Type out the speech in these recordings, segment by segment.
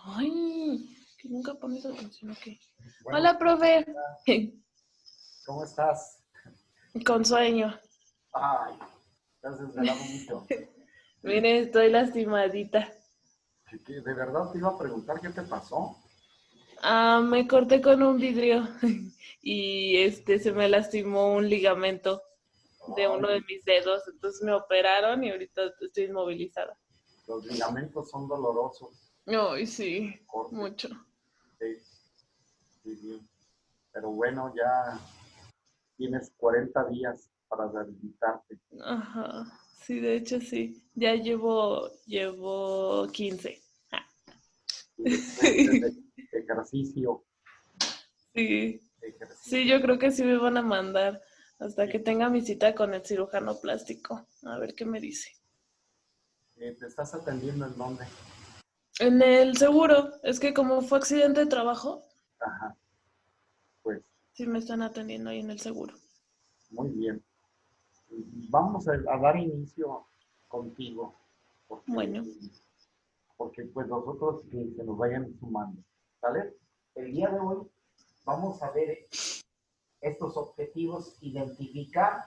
Ay, que nunca pones atención, ok. Bueno, Hola, profe. ¿cómo estás? Con sueño. Ay, te has desvelado mucho. Mire, estoy lastimadita. De verdad te iba a preguntar qué te pasó. Me corté con un vidrio y se me lastimó un ligamento de uno de Ay, mis dedos, entonces me operaron y ahorita estoy inmovilizada. los ligamentos son dolorosos. Ay, sí, Corte, mucho. sí, sí, sí. Pero bueno, ya tienes 40 días para rehabilitarte. Ajá, sí, de hecho sí. Ya llevo 15. Ah. Y entonces, ejercicio, Sí, sí, ejercicio. yo creo que sí me van a mandar hasta que Sí. tenga mi cita con el cirujano plástico. A ver qué me dice. ¿Te estás atendiendo en dónde? En el seguro, es que como fue accidente de trabajo, Ajá, pues sí me están atendiendo ahí en el seguro. muy bien. Vamos a dar inicio contigo, porque Bueno, pues los otros que se nos vayan sumando. ¿Sale? El día de hoy vamos a ver estos objetivos, identificar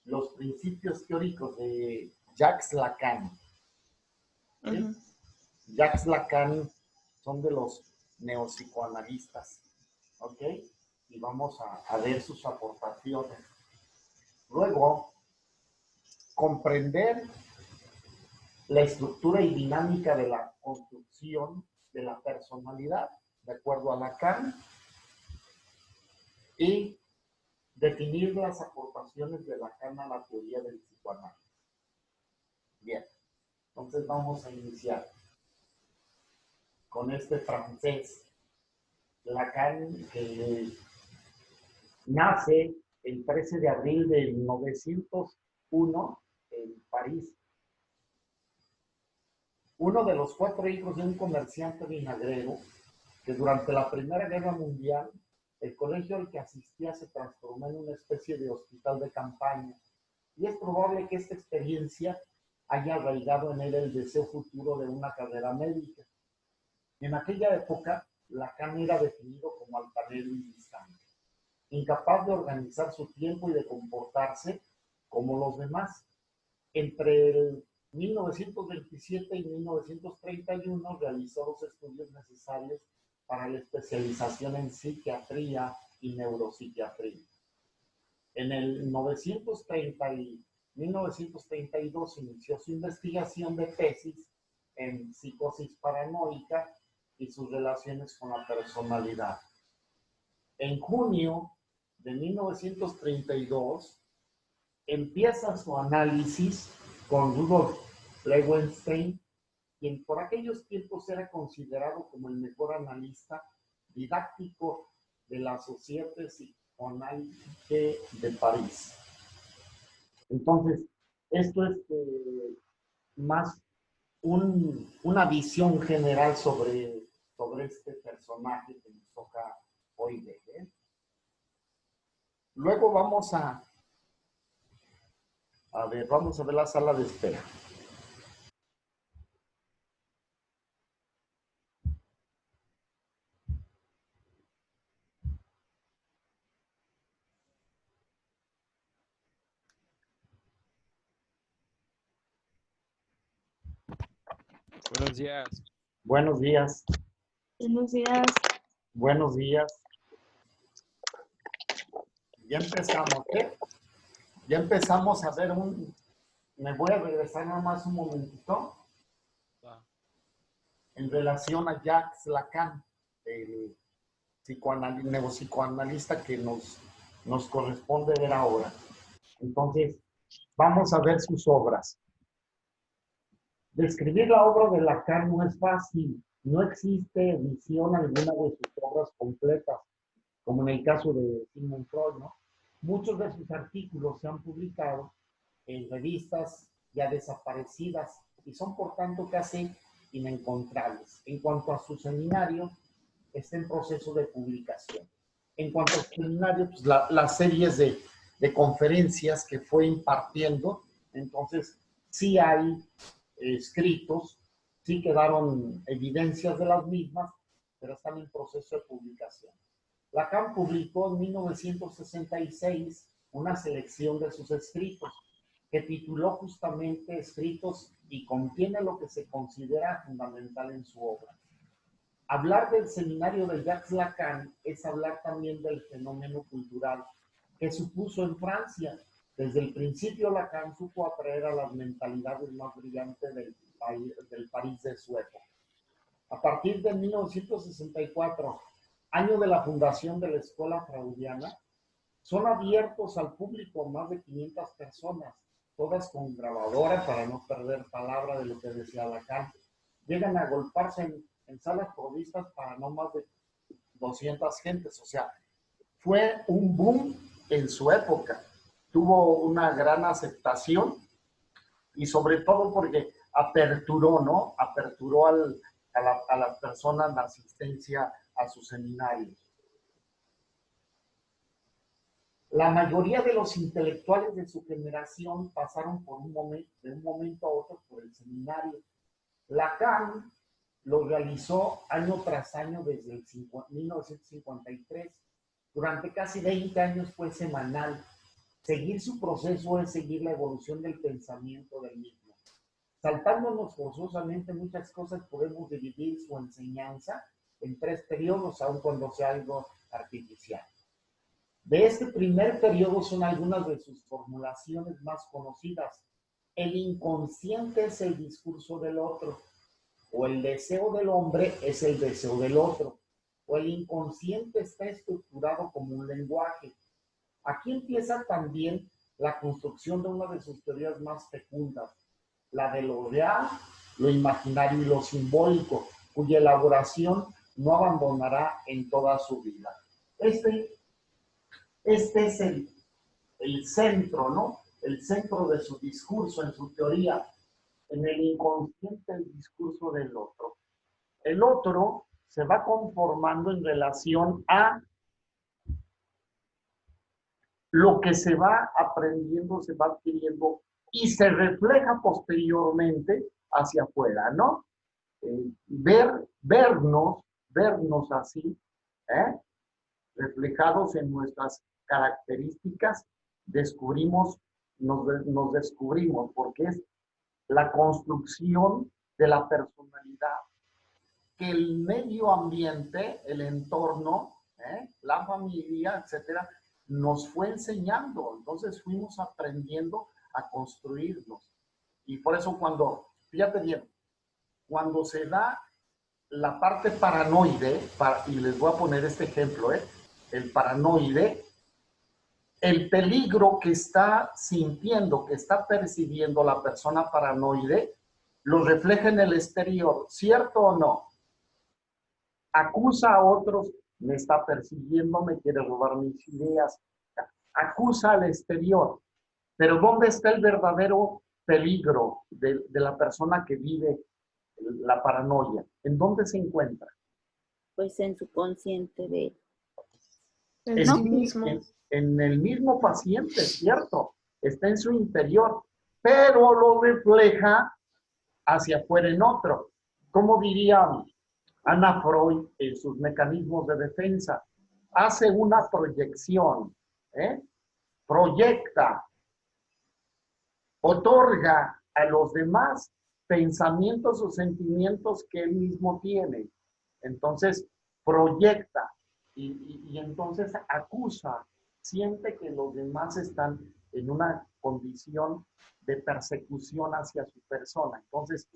los principios teóricos de Jacques Lacan. ¿Sí? ujú, Jacques Lacan son de los neopsicoanalistas, ¿ok? Y vamos a ver sus aportaciones. Luego, comprender la estructura y dinámica de la construcción de la personalidad, de acuerdo a Lacan, y definir las aportaciones de Lacan a la teoría del psicoanálisis. Bien, entonces vamos a iniciar con este francés, Lacan, que nace el 13 de abril de 1901 en París. Uno de los 4 hijos de un comerciante vinagrero que durante la Primera Guerra Mundial el colegio al que asistía se transformó en una especie de hospital de campaña. Y es probable que esta experiencia haya arraigado en él el deseo futuro de una carrera médica. En aquella época, Lacan era definido como altanero y distante, incapaz de organizar su tiempo y de comportarse como los demás. Entre el 1927 y 1931 realizó los estudios necesarios para la especialización en psiquiatría y neuropsiquiatría. En el 1930 y 1932 inició su investigación de tesis en psicosis paranoica y sus relaciones con la personalidad. En junio de 1932 empieza su análisis con Rudolf Leuwenstein, quien por aquellos tiempos era considerado como el mejor analista didáctico de la Société Psychanalytique de París. Entonces, esto es más una visión general sobre este personaje que nos toca hoy ver. Luego vamos a ver la sala de espera. Buenos días. Buenos días. buenos días. Buenos días. Ya empezamos, ¿eh? Ya empezamos a ver me voy a regresar nada más un momentito en relación a Jacques Lacan, el neuropsicoanalista que nos corresponde ver ahora. Entonces, vamos a ver sus obras. Describir la obra de Lacan no es fácil. No existe edición alguna de sus obras completas, como en el caso de Sigmund Freud, ¿no? Muchos de sus artículos se han publicado en revistas ya desaparecidas y son por tanto casi inencontrables. En cuanto a su seminario, está en proceso de publicación. En cuanto al seminario, pues las series de conferencias que fue impartiendo, entonces sí hay escritos Sí quedaron evidencias de las mismas, pero están en proceso de publicación. Lacan publicó en 1966 una selección de sus escritos, que tituló justamente Escritos, y contiene lo que se considera fundamental en su obra. Hablar del seminario de Jacques Lacan es hablar también del fenómeno cultural que supuso en Francia. Desde el principio Lacan supo atraer a las mentalidades más brillantes del París de su época. A partir de 1964, año de la fundación de la Escuela Freudiana, son abiertos al público más de 500 personas, todas con grabadora para no perder palabra de lo que decía Lacan. Llegan a agolparse en salas provistas para no más de 200 gentes. O sea, fue un boom en su época. Tuvo una gran aceptación y sobre todo porque aperturó, ¿no? Aperturó a la persona la asistencia a sus seminarios. La mayoría de los intelectuales de su generación pasaron de un momento a otro por el seminario. Lacan lo realizó año tras año desde el 1953. Durante casi 20 años fue semanal. Seguir su proceso es seguir la evolución del pensamiento del mismo. Saltándonos forzosamente muchas cosas, podemos dividir su enseñanza en 3 periodos, aun cuando sea algo artificial. De este primer periodo son algunas de sus formulaciones más conocidas. El inconsciente es el discurso del otro, o el deseo del hombre es el deseo del otro, o el inconsciente está estructurado como un lenguaje. Aquí empieza también la construcción de una de sus teorías más fecundas, la de lo real, lo imaginario y lo simbólico, cuya elaboración no abandonará en toda su vida. Este es el centro, ¿no? El centro de su discurso, en su teoría, en el inconsciente, el discurso del otro. El otro se va conformando en relación a lo que se va aprendiendo, se va adquiriendo y se refleja posteriormente hacia afuera, ¿no? Vernos así, reflejados en nuestras características, nos descubrimos, porque es la construcción de la personalidad que el medio ambiente, el entorno, la familia, etcétera, nos fue enseñando. Entonces fuimos aprendiendo a construirnos. Y por eso fíjate bien, cuando se da la parte paranoide, y les voy a poner este ejemplo, el paranoide, el peligro que está sintiendo, que está percibiendo la persona paranoide, lo refleja en el exterior, ¿cierto o no? Acusa a otros, me está persiguiendo, me quiere robar mis ideas, acusa al exterior. Pero ¿dónde está el verdadero peligro de la persona que vive la paranoia? ¿En dónde se encuentra? Pues en su consciente de en sí mismo. En el mismo paciente, ¿cierto? Está en su interior, pero lo refleja hacia afuera en otro. ¿Cómo diría Ana Freud en sus mecanismos de defensa? Hace una proyección, proyecta, otorga a los demás pensamientos o sentimientos que él mismo tiene. Entonces, proyecta y entonces acusa, siente que los demás están en una condición de persecución hacia su persona. Entonces,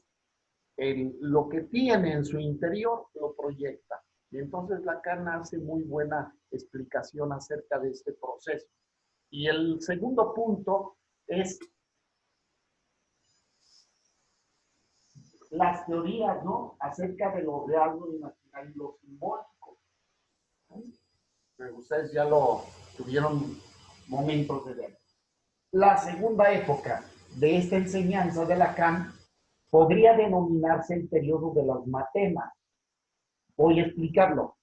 lo que tiene en su interior lo proyecta. Y entonces Lacan hace muy buena explicación acerca de este proceso. Y el segundo punto es las teorías, ¿no? Acerca de lo real, lo imaginario y lo simbólico. Pero ustedes ya lo tuvieron momentos de ver. La segunda época de esta enseñanza de Lacan podría denominarse el periodo de los matemas. Voy a explicarlo.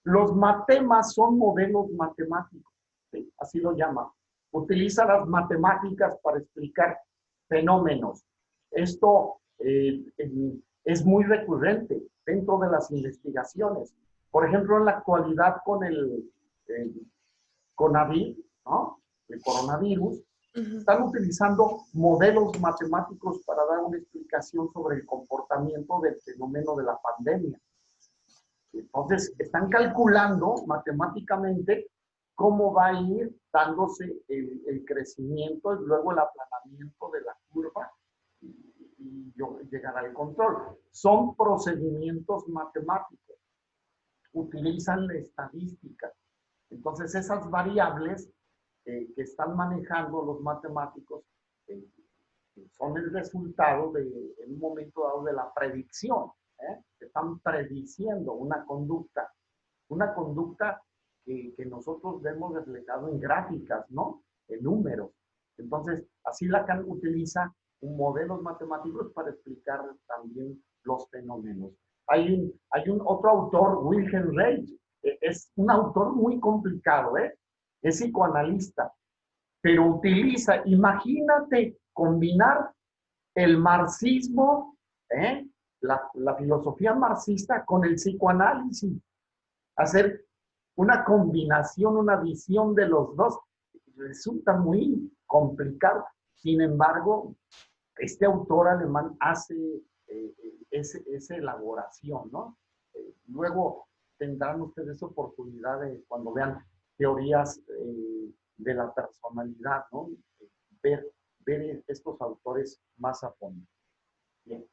Los matemas son modelos matemáticos, ¿sí? Así lo llama. Utiliza las matemáticas para explicar fenómenos. Esto en es muy recurrente dentro de las investigaciones. Por ejemplo, en la actualidad con el COVID, ¿no? El coronavirus, están utilizando modelos matemáticos para dar una explicación sobre el comportamiento del fenómeno de la pandemia. Entonces, están calculando matemáticamente cómo va a ir dándose el crecimiento y luego el aplanamiento de la curva y llegar al control. Son procedimientos matemáticos. Utilizan la estadística. Entonces, esas variables que están manejando los matemáticos son el resultado en un momento dado de la predicción. Están prediciendo una conducta que nosotros vemos reflejado en gráficas, ¿no? En números. Entonces, así Lacan utiliza modelos matemáticos para explicar también los fenómenos. Hay un otro autor, Wilhelm Reich, es un autor muy complicado, es psicoanalista, pero utiliza, imagínate, combinar el marxismo, la filosofía marxista con el psicoanálisis, hacer una combinación, una visión de los dos, resulta muy complicado. Sin embargo, este autor alemán hace esa elaboración, ¿no? Luego tendrán ustedes oportunidad de, cuando vean teorías de la personalidad, ¿no? Ver estos autores más a fondo. Bien.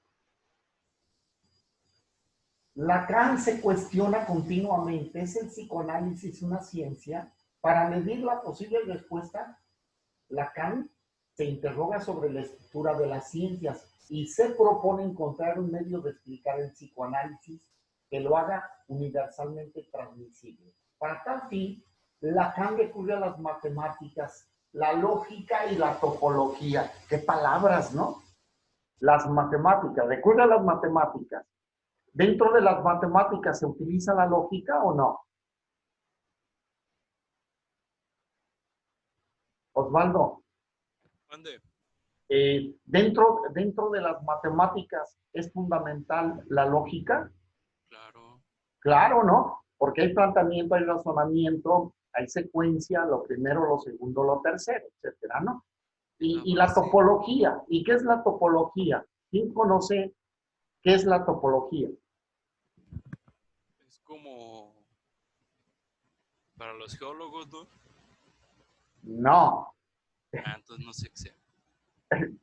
Lacan se cuestiona continuamente, ¿es el psicoanálisis una ciencia? Para medir la posible respuesta, Lacan se interroga sobre la estructura de las ciencias y se propone encontrar un medio de explicar el psicoanálisis que lo haga universalmente transmisible. Para tal fin, Lacan recurre a las matemáticas, la lógica y la topología. ¡Qué palabras!, ¿no? Las matemáticas, recurre a las matemáticas. ¿Dentro de las matemáticas se utiliza la lógica o no? Osvaldo. ¿Dónde? Dentro de las matemáticas es fundamental la lógica. Claro. Claro, ¿no? Porque hay planteamiento, hay razonamiento, hay secuencia, lo primero, lo segundo, lo tercero, etcétera, ¿no? Y la topología. ¿Y qué es la topología? ¿Quién conoce qué es la topología? Es como para los geólogos, ¿no? No. Entonces no sé qué sea.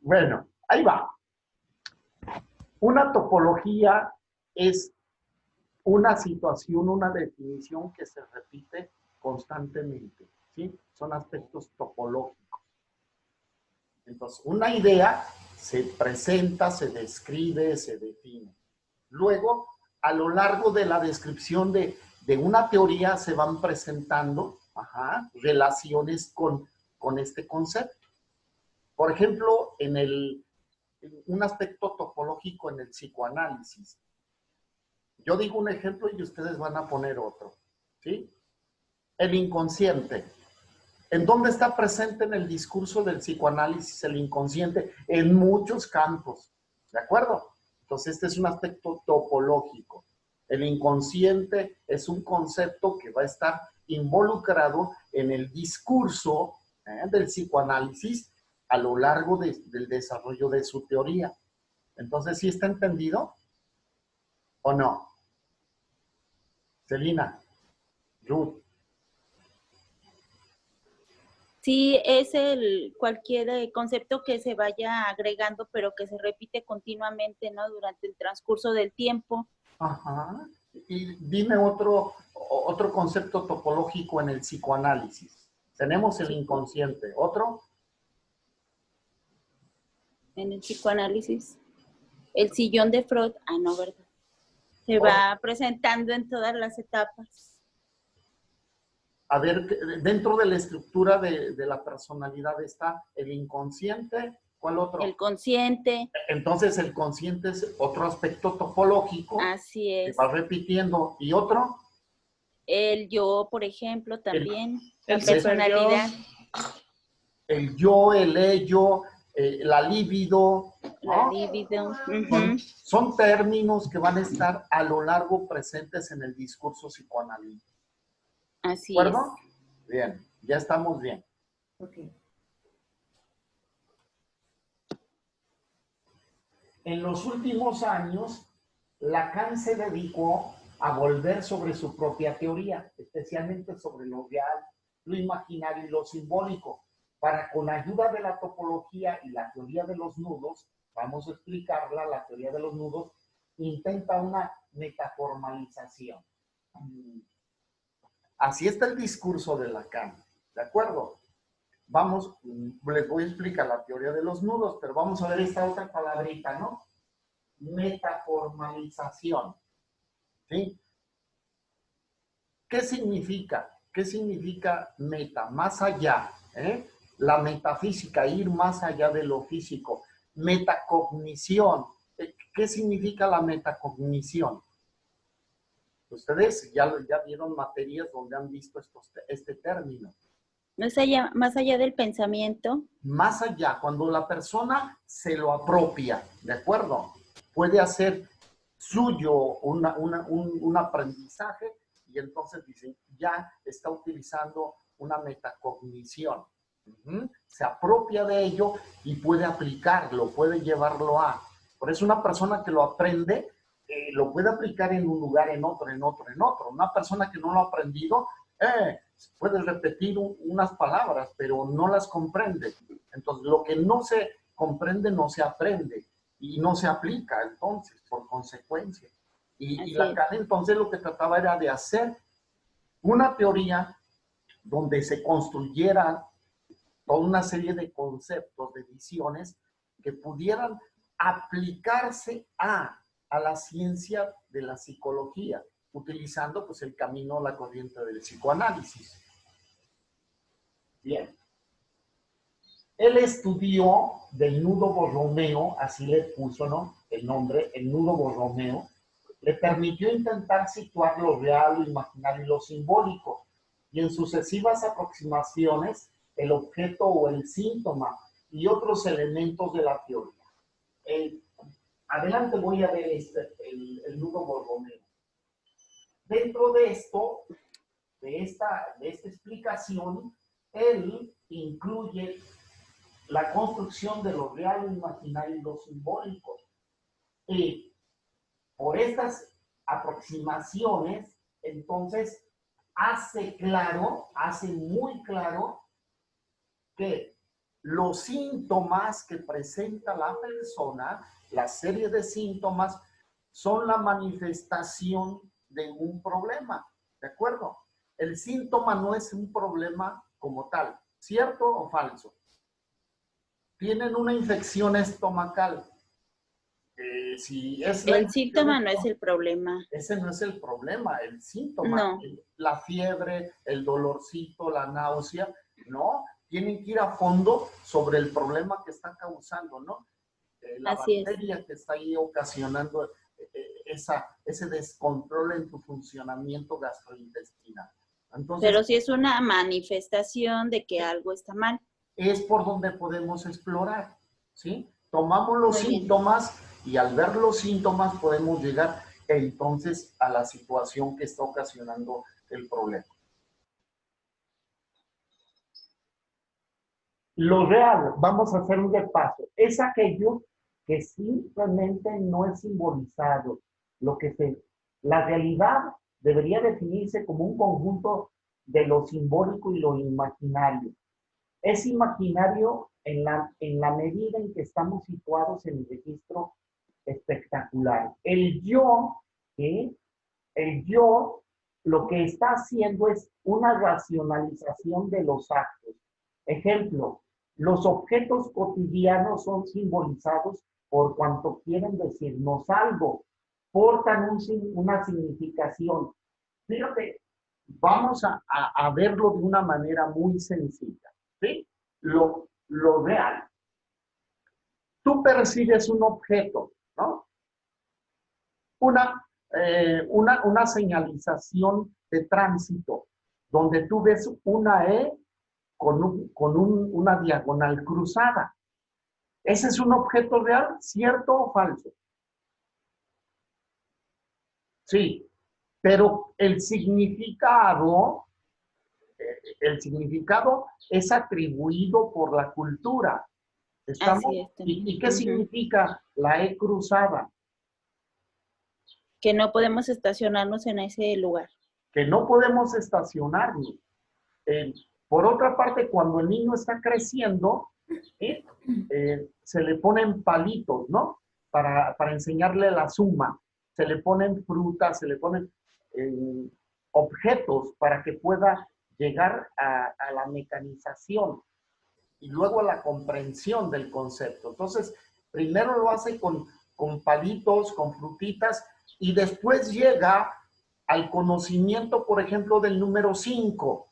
Bueno, ahí va. Una topología es una situación, una definición que se repite constantemente, ¿sí? Son aspectos topológicos. Entonces, una idea se presenta, se describe, se define. Luego, a lo largo de la descripción de una teoría se van presentando relaciones con este concepto. Por ejemplo, en un aspecto topológico en el psicoanálisis. Yo digo un ejemplo y ustedes van a poner otro, ¿sí? El inconsciente. ¿En dónde está presente en el discurso del psicoanálisis el inconsciente? En muchos campos, ¿de acuerdo? Entonces, este es un aspecto topológico. El inconsciente es un concepto que va a estar involucrado en el discurso del psicoanálisis a lo largo del desarrollo de su teoría. Entonces, ¿sí está entendido o no? Celina, Ruth. Sí, es cualquier concepto que se vaya agregando, pero que se repite continuamente, ¿no? Durante el transcurso del tiempo. Ajá. Y dime otro concepto topológico en el psicoanálisis. Tenemos el inconsciente. ¿Otro? En el psicoanálisis. El sillón de Freud. Ah, no, ¿verdad? Se va presentando en todas las etapas. A ver, dentro de la estructura de la personalidad está el inconsciente. ¿Cuál otro? El consciente. Entonces, el consciente es otro aspecto topológico. Así es. Que va repitiendo. ¿Y otro? El yo, por ejemplo, también. La personalidad. El yo, el ello, la libido, La ¿no? libido. Son términos que van a estar a lo largo presentes en el discurso psicoanalítico. Así ¿De es. acuerdo? Bien, ya estamos bien. Ok. En los últimos años, Lacan se dedicó a volver sobre su propia teoría, especialmente sobre lo real, lo imaginario y lo simbólico, para con ayuda de la topología y la teoría de los nudos, vamos a explicarla, la teoría de los nudos, intenta una metaformalización. Así está el discurso de Lacan, ¿de acuerdo? Vamos, les voy a explicar la teoría de los nudos, pero vamos a ver esta otra palabrita, ¿no? Metaformalización, ¿sí? ¿Qué significa? ¿Qué significa meta? Más allá, ¿eh? La metafísica, ir más allá de lo físico. Metacognición. ¿Qué significa la metacognición? Ustedes ya vieron materias donde han visto este término. Más allá del pensamiento. Más allá, cuando la persona se lo apropia, ¿de acuerdo? Puede hacer suyo un aprendizaje y entonces dicen, ya está utilizando una metacognición. Se apropia de ello y puede aplicarlo, puede llevarlo a. Por eso una persona que lo aprende, lo puede aplicar en un lugar, en otro, en otro, en otro. Una persona que no lo ha aprendido, puede repetir unas palabras, pero no las comprende. Entonces, lo que no se comprende no se aprende y no se aplica, entonces, por consecuencia. Y Lacan, entonces, lo que trataba era de hacer una teoría donde se construyera toda una serie de conceptos, de visiones, que pudieran aplicarse a la ciencia de la psicología, utilizando pues el camino, la corriente del psicoanálisis. Bien. Él estudió del nudo Borromeo, así le puso, ¿no? El nombre, el nudo Borromeo, le permitió intentar situar lo real, lo imaginario y lo simbólico, y en sucesivas aproximaciones, el objeto o el síntoma y otros elementos de la teoría. Adelante voy a ver el nudo Borromeo. Dentro de esto, de esta explicación, él incluye la construcción de lo real, lo imaginario y lo simbólico. Y por estas aproximaciones, entonces, hace muy claro que los síntomas que presenta la persona, la serie de síntomas, son la manifestación de un problema, ¿de acuerdo? El síntoma no es un problema como tal, ¿cierto o falso? Tienen una infección estomacal. Si es el síntoma no es el problema. Ese no es el problema, el síntoma. No. La fiebre, el dolorcito, la náusea, ¿no? Tienen que ir a fondo sobre el problema que está causando, ¿no? La bacteria que está ahí ocasionando ese descontrol en tu funcionamiento gastrointestinal. Entonces, pero si es una manifestación de que algo está mal. Es por donde podemos explorar, ¿sí? Tomamos los síntomas y al ver los síntomas podemos llegar entonces a la situación que está ocasionando el problema. Lo real, vamos a hacer un repaso, es aquello que simplemente no es simbolizado. La realidad debería definirse como un conjunto de lo simbólico y lo imaginario. Es imaginario en la medida en que estamos situados en el registro espectacular. El yo lo que está haciendo es una racionalización de los actos. Ejemplo, los objetos cotidianos son simbolizados por cuanto quieren decirnos algo, portan una significación. Fíjate, vamos a verlo de una manera muy sencilla, ¿sí? Lo real. Tú percibes un objeto, ¿no? Una señalización de tránsito, donde tú ves una E con una diagonal cruzada. ¿Ese es un objeto real? ¿Cierto o falso? Sí, pero el significado es atribuido por la cultura. Así ¿Estamos? es ¿Y también. qué significa la E cruzada? Que no podemos estacionarnos en ese lugar. Que no podemos estacionarnos. Por otra parte, cuando el niño está creciendo, ¿eh? Se le ponen palitos, ¿no? Para enseñarle la suma. Se le ponen frutas, se le ponen objetos para que pueda llegar a la mecanización y luego a la comprensión del concepto. Entonces, primero lo hace con palitos, con frutitas, y después llega al conocimiento, por ejemplo, del número 5.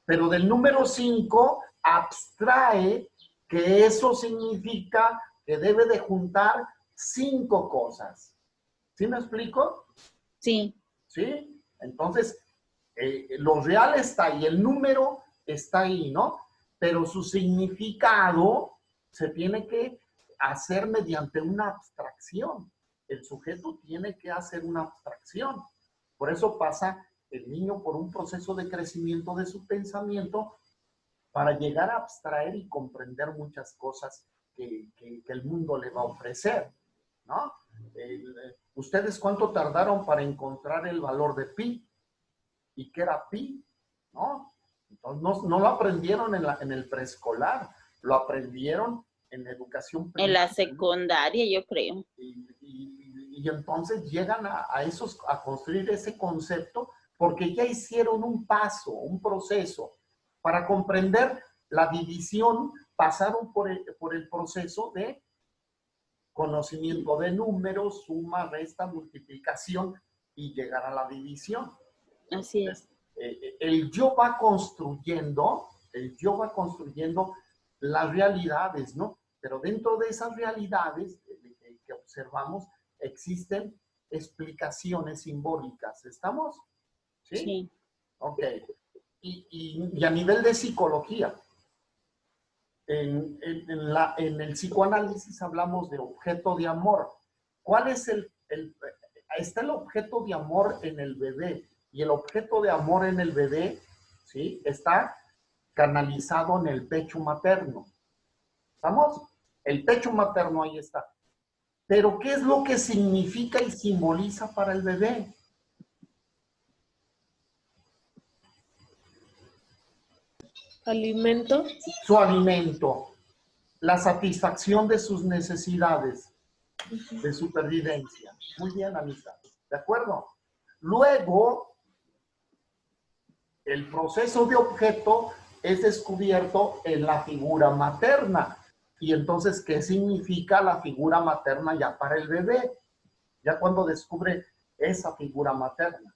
Pero del número 5 abstrae que eso significa que debe de juntar 5 cosas. ¿Sí me explico? Sí, ¿Sí? Entonces, lo real está ahí, el número está ahí, ¿no? Pero su significado se tiene que hacer mediante una abstracción. El sujeto tiene que hacer una abstracción. Por eso pasa el niño por un proceso de crecimiento de su pensamiento para llegar a abstraer y comprender muchas cosas que el mundo le va a ofrecer, ¿no? ¿Ustedes cuánto tardaron para encontrar el valor de pi? ¿Y qué era pi? ¿No? Entonces, no lo aprendieron en el preescolar, lo aprendieron en la educación en la primaria. secundaria, yo creo. Y entonces llegan a construir ese concepto porque ya hicieron un paso, un proceso. Para comprender la división, pasaron por el proceso de conocimiento de números, suma, resta, multiplicación y llegar a la división. Así es. El yo va construyendo las realidades, ¿no? Pero dentro de esas realidades que observamos existen explicaciones simbólicas. ¿Estamos? ¿Sí? Sí. Ok. Y a nivel de psicología, en el psicoanálisis hablamos de objeto de amor. ¿Cuál es está el objeto de amor en el bebé? Y el objeto de amor en el bebé, ¿sí? Está canalizado en el pecho materno. ¿Estamos? El pecho materno ahí está. Pero ¿qué es lo que significa y simboliza para el bebé? Alimento. Su alimento, la satisfacción de sus necesidades, de supervivencia. Muy bien, Anita. ¿De acuerdo? Luego, el proceso de objeto es descubierto en la figura materna. Y entonces, ¿qué significa la figura materna ya para el bebé? Ya cuando descubre esa figura materna.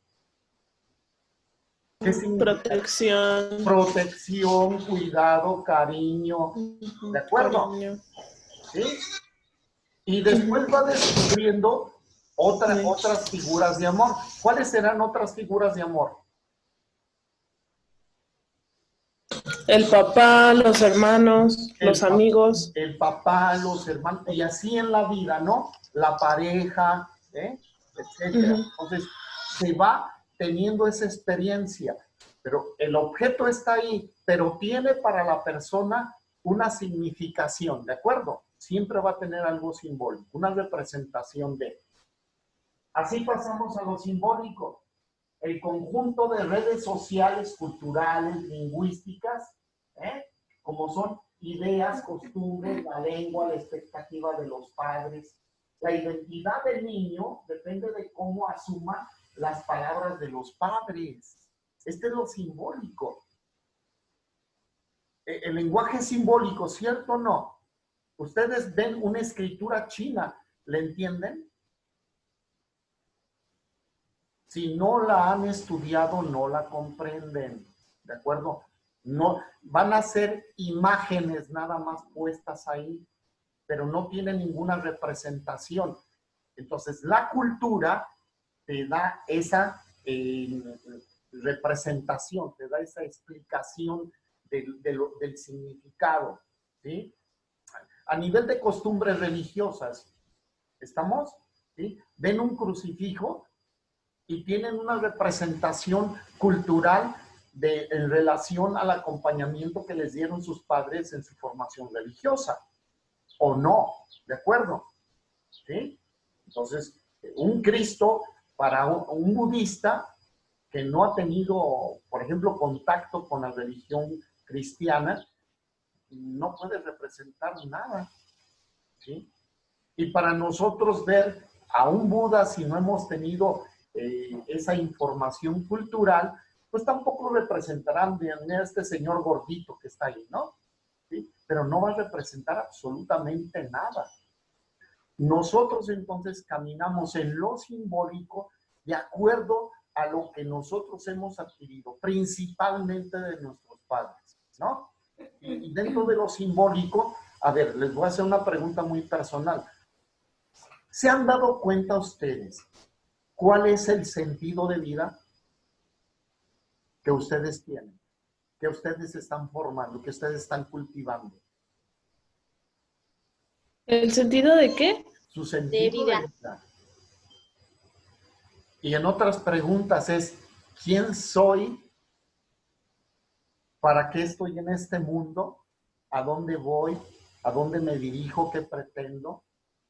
¿Qué significa? Protección. Protección, cuidado, cariño. ¿De acuerdo? Cariño. ¿Sí? Y después va descubriendo otras figuras de amor. ¿Cuáles serán otras figuras de amor? El papá, los hermanos, los amigos. El papá, los hermanos, y así en la vida, ¿no? La pareja, etcétera. Entonces, se va teniendo esa experiencia, pero el objeto está ahí, pero tiene para la persona una significación, ¿de acuerdo? Siempre va a tener algo simbólico, una representación de. Así pasamos a lo simbólico. El conjunto de redes sociales, culturales, lingüísticas, como son ideas, costumbres, la lengua, la expectativa de los padres. La identidad del niño depende de cómo asuma las palabras de los padres. Este es lo simbólico. El lenguaje simbólico, ¿cierto o no? Ustedes ven una escritura china, ¿le entienden? Si no la han estudiado, no la comprenden, ¿de acuerdo? No, van a ser imágenes nada más puestas ahí, pero no tienen ninguna representación. Entonces, la cultura te da esa representación, te da esa explicación del significado, ¿sí? a nivel de costumbres religiosas, ¿estamos? ¿Sí? Ven un crucifijo y tienen una representación cultural en relación al acompañamiento que les dieron sus padres en su formación religiosa, o no, ¿de acuerdo? ¿Sí? Entonces, un Cristo para un budista que no ha tenido, por ejemplo, contacto con la religión cristiana, no puede representar nada, ¿sí? Y para nosotros ver a un Buda, si no hemos tenido esa información cultural, pues tampoco representarán a este señor gordito que está ahí, ¿no? ¿Sí? Pero no va a representar absolutamente nada. Nosotros entonces caminamos en lo simbólico de acuerdo a lo que nosotros hemos adquirido, principalmente de nuestros padres, ¿no? Y dentro de lo simbólico, a ver, les voy a hacer una pregunta muy personal. ¿Se han dado cuenta ustedes cuál es el sentido de vida que ustedes tienen, que ustedes están formando, que ustedes están cultivando? ¿El sentido de qué? Su sentido de vida. Y en otras preguntas es, ¿quién soy? ¿Para qué estoy en este mundo? ¿A dónde voy? ¿A dónde me dirijo? ¿Qué pretendo?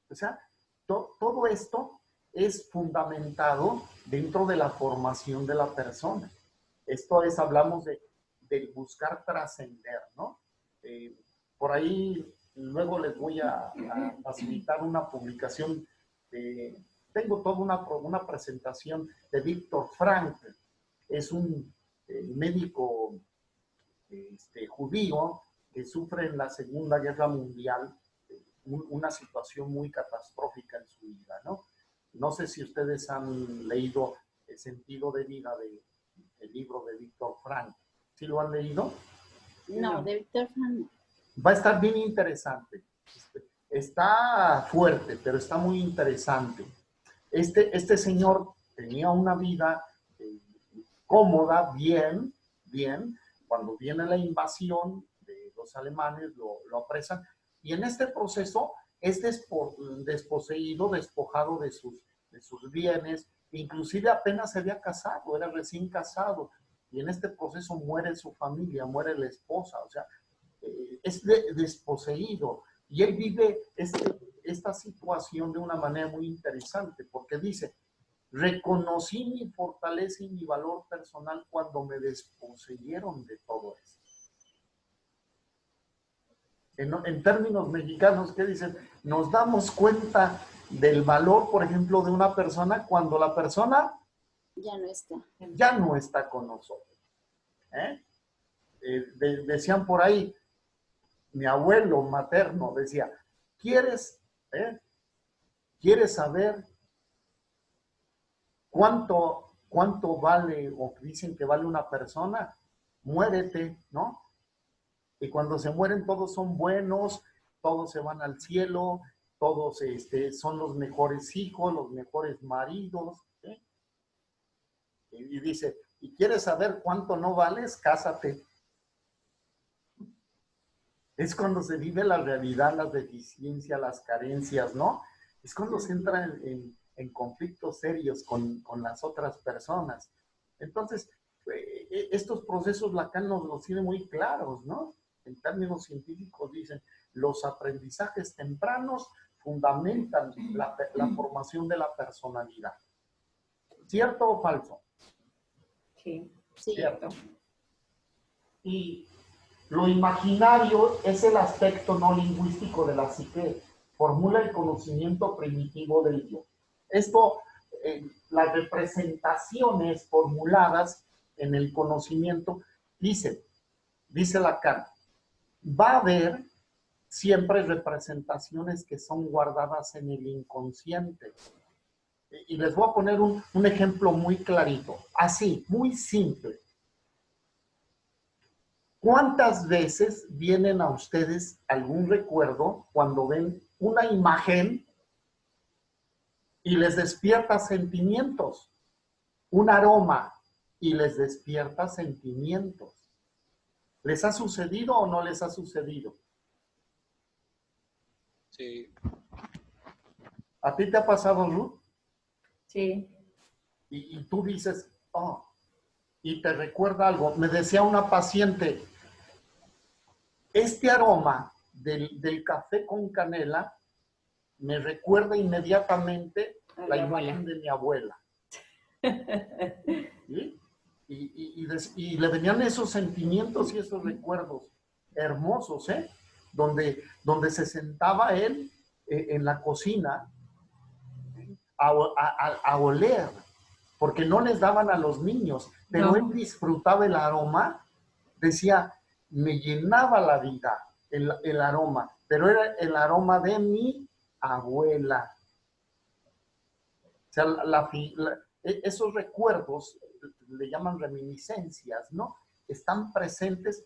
O sea, todo esto es fundamentado dentro de la formación de la persona. Esto es, hablamos de buscar trascender, ¿no? Por ahí luego les voy a facilitar una publicación tengo toda una presentación de Viktor Frankl. Es un médico judío que sufre en la Segunda Guerra Mundial una situación muy catastrófica en su vida, ¿no? No sé si ustedes han leído El sentido de vida del libro de Viktor Frankl. ¿Sí lo han leído? No, de Viktor Frankl. Va a estar bien interesante. Está fuerte, pero está muy interesante. Este señor tenía una vida cómoda, bien. Cuando viene la invasión de los alemanes, lo apresan. Y en este proceso es desposeído, despojado de sus bienes. Inclusive apenas se había casado, era recién casado. Y en este proceso muere su familia, muere la esposa. O sea, es desposeído. Y él vive esta situación de una manera muy interesante, porque dice, reconocí mi fortaleza y mi valor personal cuando me desposeyeron de todo eso. En términos mexicanos, ¿qué dicen? Nos damos cuenta del valor, por ejemplo, de una persona cuando la persona ya no está con nosotros. Decían por ahí, mi abuelo materno decía, ¿quieres saber cuánto vale o dicen que vale una persona? Muérete, ¿no? Y cuando se mueren todos son buenos, todos se van al cielo, todos son los mejores hijos, los mejores maridos, ¿sí? Y dice, ¿y quieres saber cuánto no vales? Cásate. Es cuando se vive la realidad, las deficiencias, las carencias, ¿no? Es cuando se entra en conflictos serios con las otras personas. Entonces, estos procesos Lacan nos los tiene muy claros, ¿no? En términos científicos dicen, los aprendizajes tempranos fundamentan la formación de la personalidad. ¿Cierto o falso? Sí. Cierto. Y lo imaginario es el aspecto no lingüístico de la psique, formula el conocimiento primitivo del yo. Esto, las representaciones formuladas en el conocimiento, dice Lacan, va a haber siempre representaciones que son guardadas en el inconsciente. Y les voy a poner un ejemplo muy clarito, así, muy simple. ¿Cuántas veces vienen a ustedes algún recuerdo cuando ven una imagen y les despierta sentimientos? Un aroma y les despierta sentimientos. ¿Les ha sucedido o no les ha sucedido? Sí. ¿A ti te ha pasado, Ruth? Sí. Y tú dices, oh, y te recuerda algo. Me decía una paciente, este aroma del café con canela me recuerda inmediatamente la imagen de mi abuela. ¿Sí? Y le venían esos sentimientos y esos recuerdos hermosos, ¿eh? Donde se sentaba él en la cocina a oler, porque no les daban a los niños, pero No. él disfrutaba el aroma, decía, me llenaba la vida el aroma, pero era el aroma de mi abuela. O sea, esos recuerdos le llaman reminiscencias, ¿no? Están presentes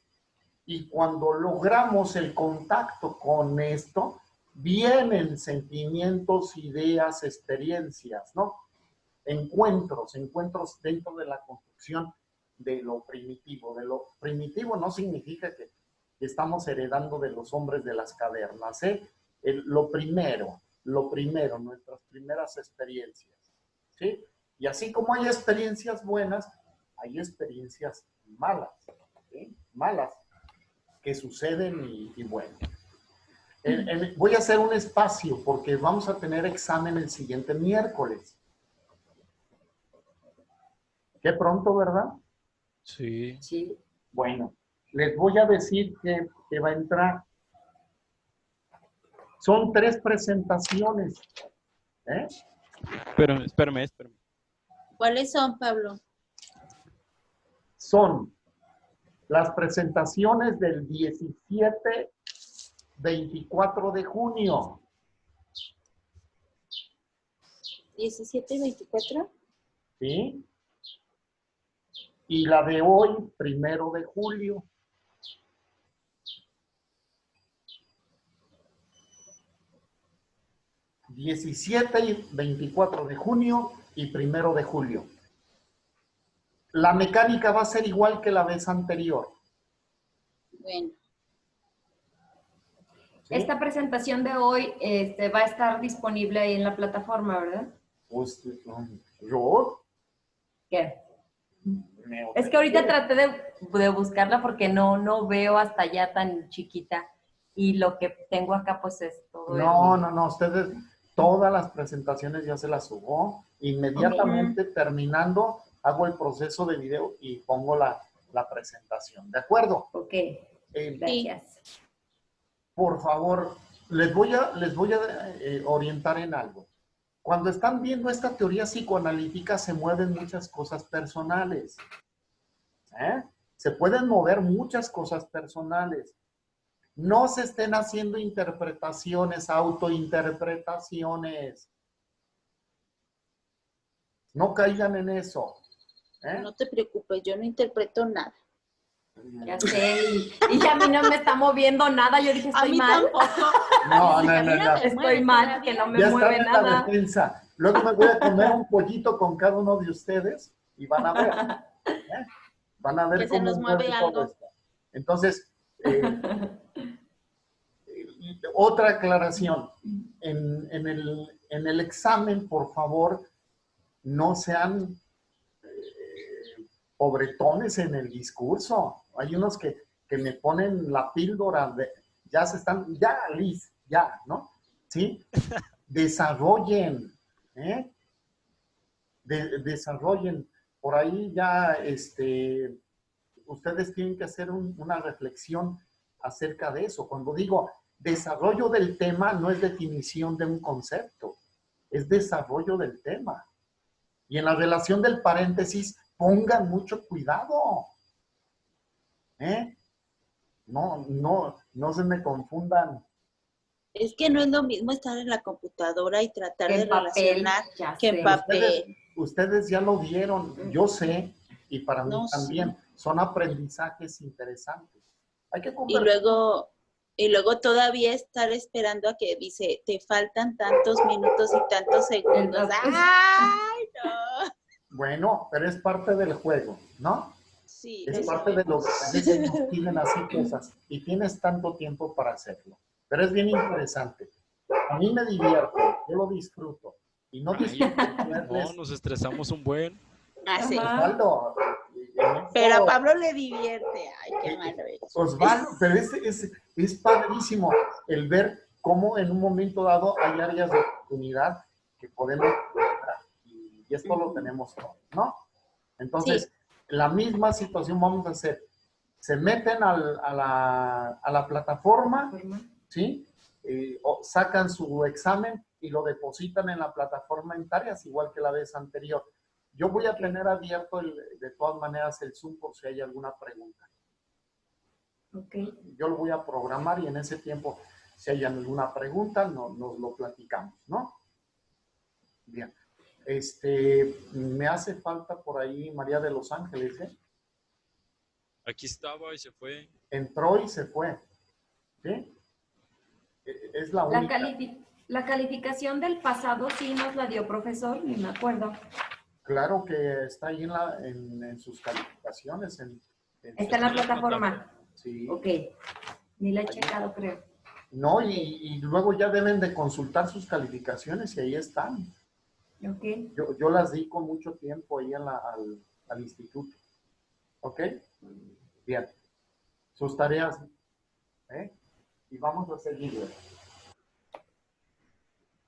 y cuando logramos el contacto con esto, vienen sentimientos, ideas, experiencias, ¿no? Encuentros dentro de la construcción de lo primitivo. De lo primitivo no significa que estamos heredando de los hombres de las cavernas, ¿eh? Lo primero, nuestras primeras experiencias, ¿sí? Y así como hay experiencias buenas, hay experiencias malas, ¿sí? Malas que suceden y bueno. Voy a hacer un espacio porque vamos a tener examen el siguiente miércoles. Qué pronto, ¿verdad? Sí. Sí. Bueno, les voy a decir que va a entrar. Son 3 presentaciones. ¿Eh? Espérame. ¿Cuáles son, Pablo? Son las presentaciones del 17, 24 de junio. 17 y 24. ¿Sí? Y la de hoy, 1 de julio. ...17 y 24 de junio y 1 de julio. La mecánica va a ser igual que la vez anterior. Bueno, ¿Sí? Esta presentación de hoy va a estar disponible ahí en la plataforma, ¿verdad? Pues, yo... ¿Qué? Es que ahorita traté de buscarla porque no veo hasta allá tan chiquita. Y lo que tengo acá, pues, es todo. No, ustedes, todas las presentaciones ya se las subo. Inmediatamente terminando, hago el proceso de video y pongo la presentación. ¿De acuerdo? Ok, Eh, gracias. Por favor, les voy a orientar en algo. Cuando están viendo esta teoría psicoanalítica, se mueven muchas cosas personales. ¿Eh? Se pueden mover muchas cosas personales. No se estén haciendo interpretaciones, autointerpretaciones. No caigan en eso. ¿Eh? no te preocupes, yo no interpreto nada. Ya sé, y a mí no me está moviendo nada. Yo dije, A estoy mí mal. tampoco. No. Estoy mal, que no me Ya mueve están en la nada. defensa. Luego me voy a comer un pollito con cada uno de ustedes y van a ver. ¿Eh? Van a ver Que se cómo nos mueve mueve todo algo. esto. Entonces, otra aclaración. En el examen, por favor, no sean pobretones en el discurso. Hay unos que me ponen la píldora ya Liz, ya, ¿no? ¿Sí? Desarrollen, ¿eh? Desarrollen. Por ahí ya, ustedes tienen que hacer una reflexión acerca de eso. Cuando digo desarrollo del tema, no es definición de un concepto, es desarrollo del tema. Y en la relación del paréntesis, pongan mucho cuidado. ¿Eh? No se me confundan. Es que no es lo mismo estar en la computadora y tratar Que de en papel, relacionar ya que en sé. papel. Ustedes ya lo vieron, yo sé, y para mí No, también, son aprendizajes interesantes. Hay que Y conversar. luego todavía estar esperando a que dice, te faltan tantos minutos y tantos segundos. Entonces, ¡Ay, no! Bueno, pero es parte del juego, ¿no? Sí, Es lo parte de lo sabemos. que a veces nos piden así cosas y tienes tanto tiempo para hacerlo. Pero es bien interesante. A mí me divierte, yo lo disfruto. Y no disfruto No, nos estresamos un buen. Así. Osvaldo, Pero a Pablo le divierte. Ay, qué malo es. Osvaldo, pero es padrísimo el ver cómo en un momento dado hay áreas de oportunidad que podemos encontrar. Y esto lo tenemos todos, ¿no? Entonces, la misma situación vamos a hacer. Se meten a la plataforma, ¿sí? O sacan su examen y lo depositan en la plataforma en tareas, igual que la vez anterior. Yo voy a tener abierto de todas maneras el Zoom por si hay alguna pregunta. Yo lo voy a programar y en ese tiempo, si hay alguna pregunta, nos lo platicamos, ¿no? Bien. Me hace falta por ahí María de los Ángeles, ¿eh? Aquí estaba y se fue. Entró y se fue. ¿Sí? Es la única. La calificación del pasado sí nos la dio profesor, ni me acuerdo. Claro que está ahí en sus calificaciones. Está en la plataforma. Sí. Ok. Ni la he checado, creo. No, y luego ya deben de consultar sus calificaciones y ahí están. Ok. Yo las di con mucho tiempo ahí al instituto. ¿Ok? Bien. Sus tareas. Y vamos a seguir.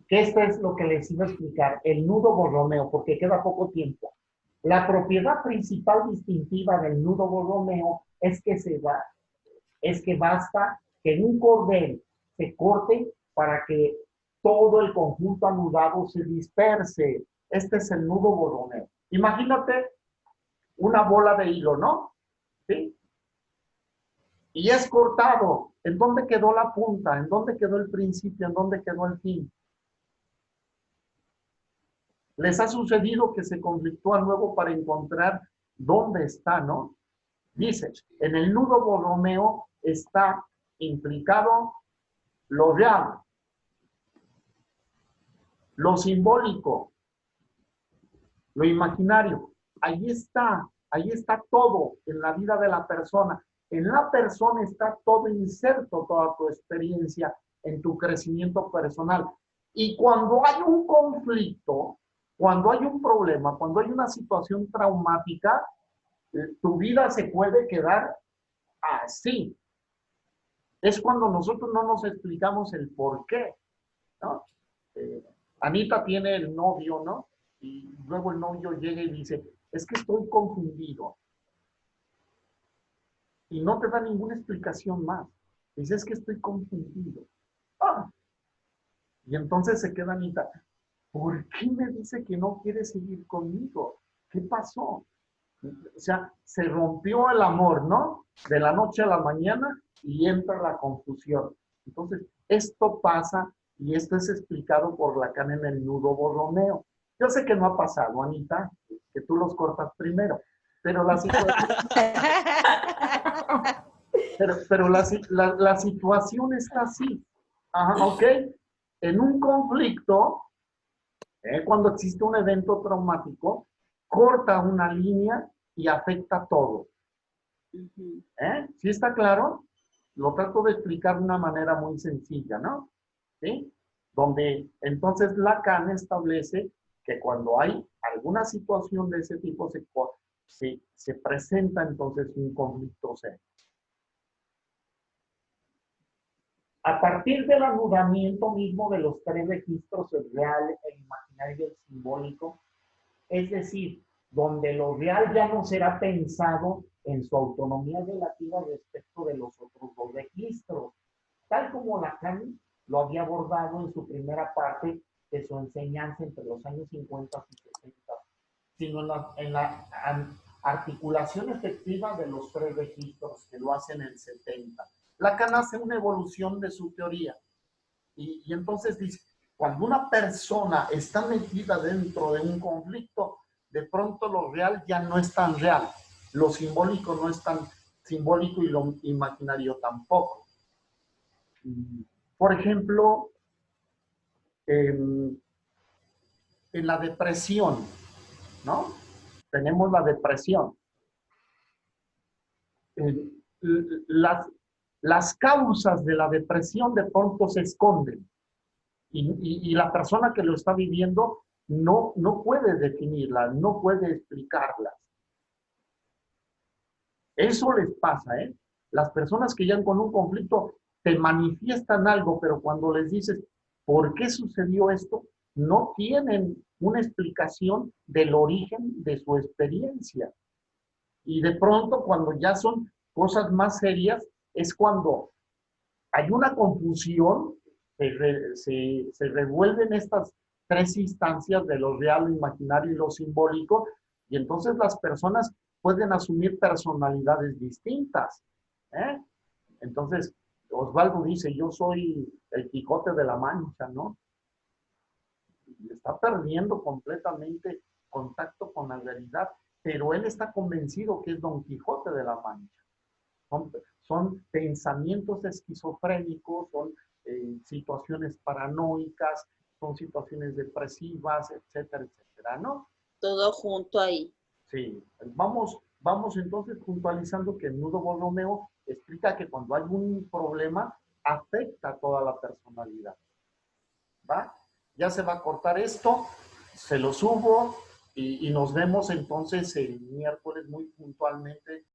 Esto es lo que les iba a explicar, el nudo Borromeo, porque queda poco tiempo. La propiedad principal distintiva del nudo Borromeo es que basta que en un cordel se corte para que todo el conjunto anudado se disperse. Este es el nudo Borromeo. Imagínate una bola de hilo, ¿no? ¿Sí? Y es cortado. ¿En dónde quedó la punta? ¿En dónde quedó el principio? ¿En dónde quedó el fin? ¿Les ha sucedido que se conflictúan luego para encontrar dónde está, no? Dice, en el nudo Borromeo está implicado lo real, lo simbólico, lo imaginario. Ahí está todo en la vida de la persona. En la persona está todo inserto, toda tu experiencia en tu crecimiento personal. Y cuando hay un conflicto, cuando hay un problema, cuando hay una situación traumática, tu vida se puede quedar así. Es cuando nosotros no nos explicamos el por qué, ¿no? Anita tiene el novio, ¿no? Y luego el novio llega y dice, es que estoy confundido. Y no te da ninguna explicación más. Dice, es que estoy confundido. ¡Ah! Y entonces se queda Anita, ¿por qué me dice que no quiere seguir conmigo? ¿Qué pasó? O sea, se rompió el amor, ¿no? De la noche a la mañana y entra la confusión. Entonces, esto pasa y esto es explicado por Lacan en el nudo Borromeo. Yo sé que no ha pasado, Anita, que tú los cortas primero, pero la situación, la situación está así. Ajá, ¿ok? En un conflicto, cuando existe un evento traumático, corta una línea y afecta todo. ¿Sí está claro? Lo trato de explicar de una manera muy sencilla, ¿no? ¿Sí? Donde entonces Lacan establece que cuando hay alguna situación de ese tipo se presenta entonces un conflicto serio. A partir del anudamiento mismo de los tres registros, el real, el imaginario y el simbólico, es decir, donde lo real ya no será pensado en su autonomía relativa respecto de los otros dos registros, tal como Lacan lo había abordado en su primera parte de su enseñanza entre los años 50 y 60, sino en la articulación efectiva de los tres registros que lo hacen en el 70. Lacan hace una evolución de su teoría y entonces dice, cuando una persona está metida dentro de un conflicto, de pronto lo real ya no es tan real, lo simbólico no es tan simbólico y lo imaginario tampoco. Por ejemplo, en la depresión, ¿no? Tenemos la depresión. Las causas de la depresión de pronto se esconden. y la persona que lo está viviendo no puede definirlas, no puede explicarlas. Eso les pasa, ¿eh? Las personas que llegan con un conflicto te manifiestan algo, pero cuando les dices, ¿por qué sucedió esto? No tienen una explicación del origen de su experiencia. Y de pronto, cuando ya son cosas más serias, es cuando hay una confusión, se revuelven estas tres instancias de lo real, lo imaginario y lo simbólico, y entonces las personas pueden asumir personalidades distintas. ¿Eh? Entonces, Osvaldo dice, yo soy el Quijote de la Mancha, ¿no? Está perdiendo completamente contacto con la realidad, pero él está convencido que es Don Quijote de la Mancha. Son pensamientos esquizofrénicos, son situaciones paranoicas, son situaciones depresivas, etcétera, etcétera, ¿no? Todo junto ahí. Sí, vamos entonces puntualizando que el nudo Borromeo explica que cuando hay un problema afecta a toda la personalidad. ¿Va? Ya se va a cortar esto, se lo subo y nos vemos entonces el miércoles muy puntualmente